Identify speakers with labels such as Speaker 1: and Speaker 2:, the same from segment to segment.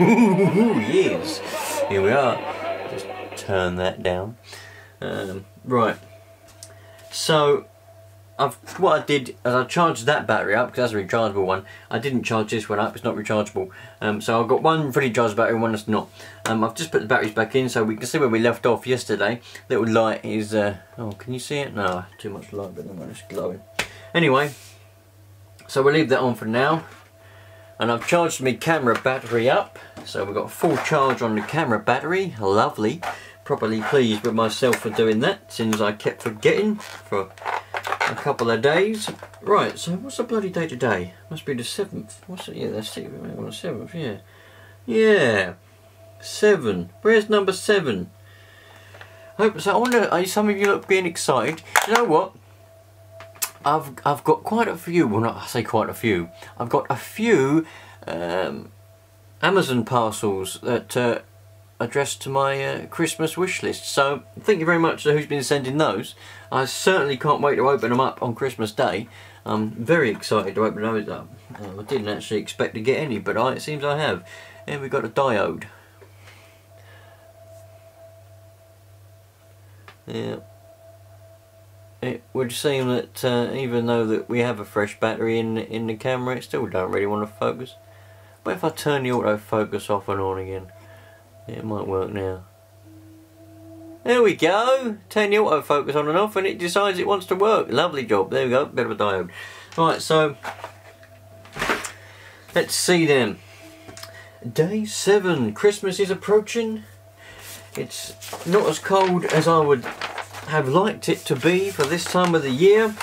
Speaker 1: Yes, here we are. Just turn that down. Right, so what I did is I charged that battery up because that's a rechargeable one. I didn't charge this one up, it's not rechargeable. So I've got one fully charged battery and one that's not. I've just put the batteries back in so we can see where we left off yesterday. Little light is, oh, can you see it? No, too much light, but then it's glowing. Anyway, so we'll leave that on for now. And I've charged my camera battery up. So we've got a full charge on the camera battery. Lovely. Properly pleased with myself for doing that, since I kept forgetting for a couple of days. Right, so what's the bloody day today? Must be the 7th. What's it? Yeah, that's it. We're on the 7th, yeah. Yeah. 7. Where's number 7? Hope so. I wonder, some of you look being excited. You know what? I've got quite a few, well not I say quite a few, I've got a few Amazon parcels that addressed to my Christmas wish list. So thank you very much to who's been sending those. I certainly can't wait to open them up on Christmas Day. I'm very excited to open those up. I didn't actually expect to get any, but it seems I have. And we've got a diode. Yeah. It would seem that even though that we have a fresh battery in the camera, it still don't really want to focus. But if I turn the autofocus off and on again, it might work now. There we go. Turn the autofocus on and off and it decides it wants to work. Lovely job. There we go. Bit of a diode. Right, so let's see then. Day 7. Christmas is approaching. It's not as cold as I would have liked it to be for this time of the year,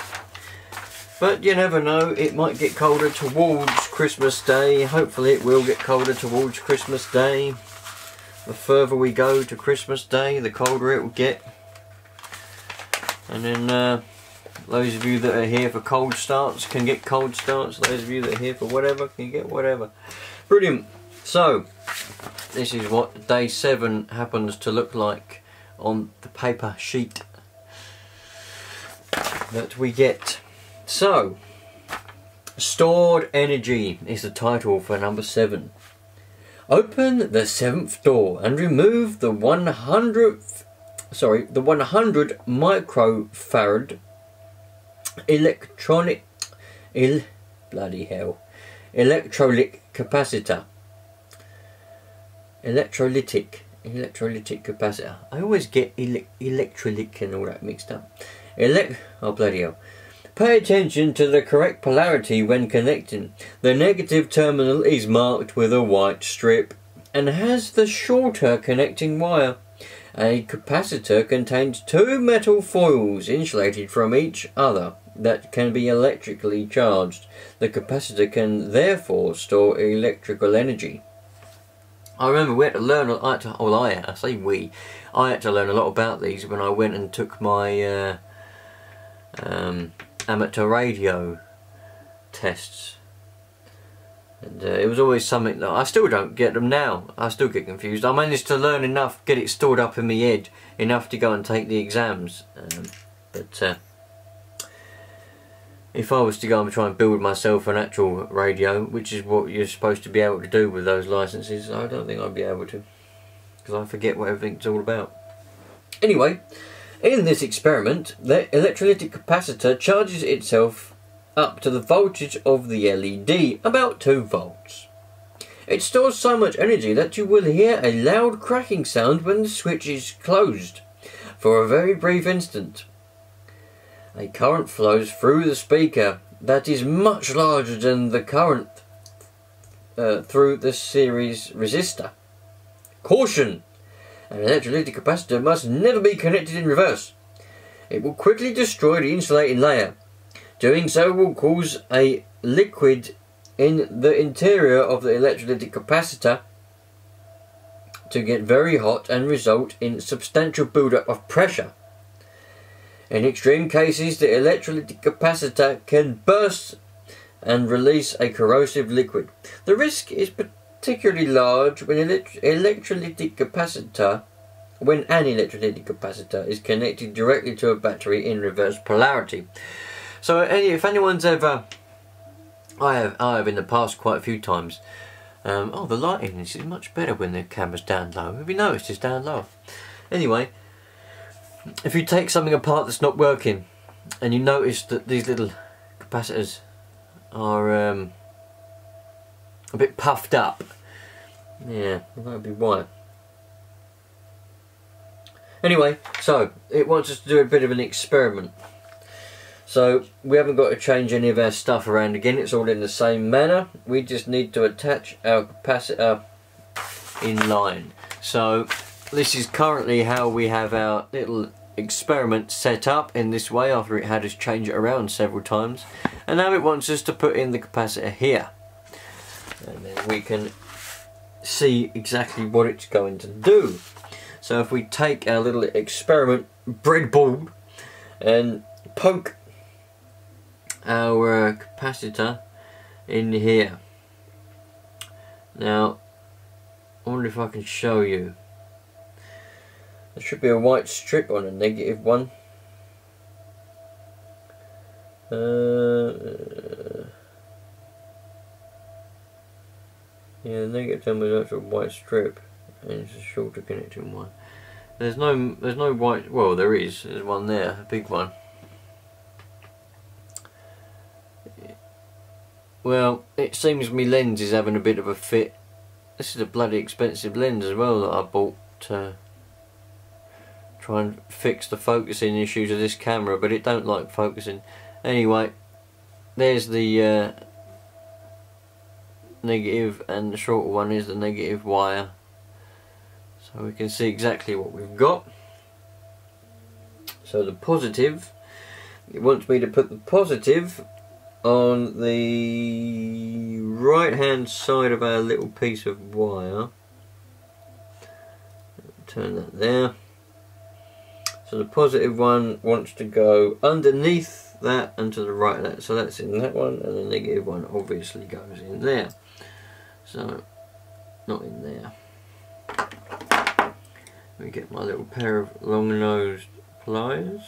Speaker 1: but you never know, it might get colder towards Christmas Day. Hopefully it will get colder towards Christmas Day. The further we go to Christmas Day, the colder it will get. And then those of you that are here for cold starts can get cold starts. Those of you that are here for whatever can get whatever. Brilliant. So this is what day 7 happens to look like on the paper sheet that we get. So, stored energy is the title for number 7. Open the 7th door and remove the 100 microfarad electrolytic capacitor. Electrolytic capacitor. I always get electrolytic and all that mixed up. Oh bloody hell. Pay attention to the correct polarity when connecting. The negative terminal is marked with a white strip and has the shorter connecting wire. A capacitor contains 2 metal foils insulated from each other that can be electrically charged. The capacitor can therefore store electrical energy. I remember we had to learn, I had to learn a lot about these when I went and took my amateur radio tests. And it was always something that I still don't get them now. I still get confused. I managed to learn enough, get it stored up in my head, enough to go and take the exams. But if I was to go and try and build myself an actual radio, which is what you're supposed to be able to do with those licenses, I don't think I'd be able to, because I forget what everything's all about. Anyway, in this experiment, the electrolytic capacitor charges itself up to the voltage of the LED, about 2 volts. It stores so much energy that you will hear a loud cracking sound when the switch is closed for a very brief instant. A current flows through the speaker that is much larger than the current through the series resistor. Caution! An electrolytic capacitor must never be connected in reverse. It will quickly destroy the insulating layer. Doing so will cause a liquid in the interior of the electrolytic capacitor to get very hot and result in substantial buildup of pressure. In extreme cases, the electrolytic capacitor can burst and release a corrosive liquid. The risk is particularly large when an electrolytic capacitor is connected directly to a battery in reverse polarity. So if anyone's ever, I have in the past quite a few times, Oh, the lighting is much better when the camera's down low. Have you noticed it's down low? Anyway, if you take something apart that's not working and you notice that these little capacitors are a bit puffed up, yeah, that would be why. Anyway, so it wants us to do a bit of an experiment. So we haven't got to change any of our stuff around again, it's all in the same manner. We just need to attach our capacitor in line. So this is currently how we have our little experiment set up in this way after it had us change it around several times. And now it wants us to put in the capacitor here. And then we can see exactly what it's going to do. So if we take our little experiment breadboard and poke our capacitor in here. Now, I wonder if I can show you. There should be a white strip on a negative one. Yeah, the negative one was actually a white strip, and it's a shorter connecting one. There's no white. Well, there is. There's one there, a big one. Well, it seems my lens is having a bit of a fit. This is a bloody expensive lens as well that I bought to try and fix the focusing issues of this camera, but it don't like focusing. Anyway, there's the negative, and the shorter one is the negative wire. So we can see exactly what we've got. So the positive, it wants me to put the positive on the right hand side of our little piece of wire. Turn that there. So the positive one wants to go underneath that and to the right of that. So that's in that one, and the negative one obviously goes in there. So, not in there. Let me get my little pair of long-nosed pliers.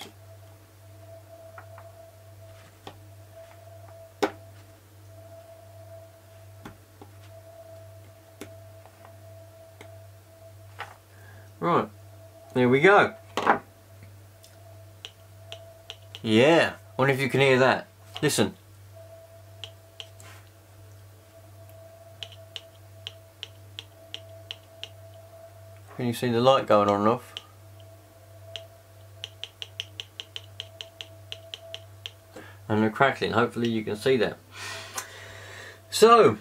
Speaker 1: Right, there we go. Yeah, I wonder if you can hear that. Listen. Can you see the light going on and off? And the crackling, hopefully you can see that. So,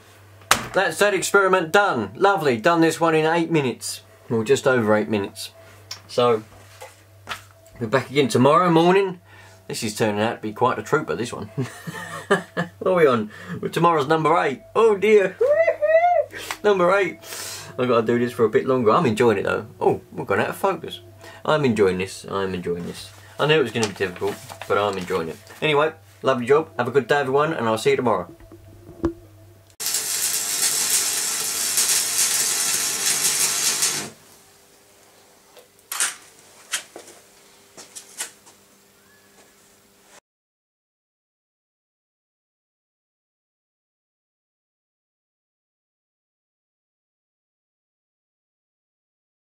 Speaker 1: that's that experiment done. Lovely, done this one in 8 minutes. Well, just over 8 minutes. So, we're back again tomorrow morning. This is turning out to be quite a trooper, this one. What are we on? Well, tomorrow's number 8. Oh dear. Number 8. I've got to do this for a bit longer. I'm enjoying it though. Oh, we've gone out of focus. I'm enjoying this. I'm enjoying this. I knew it was going to be difficult, but I'm enjoying it. Anyway, lovely job. Have a good day everyone, and I'll see you tomorrow.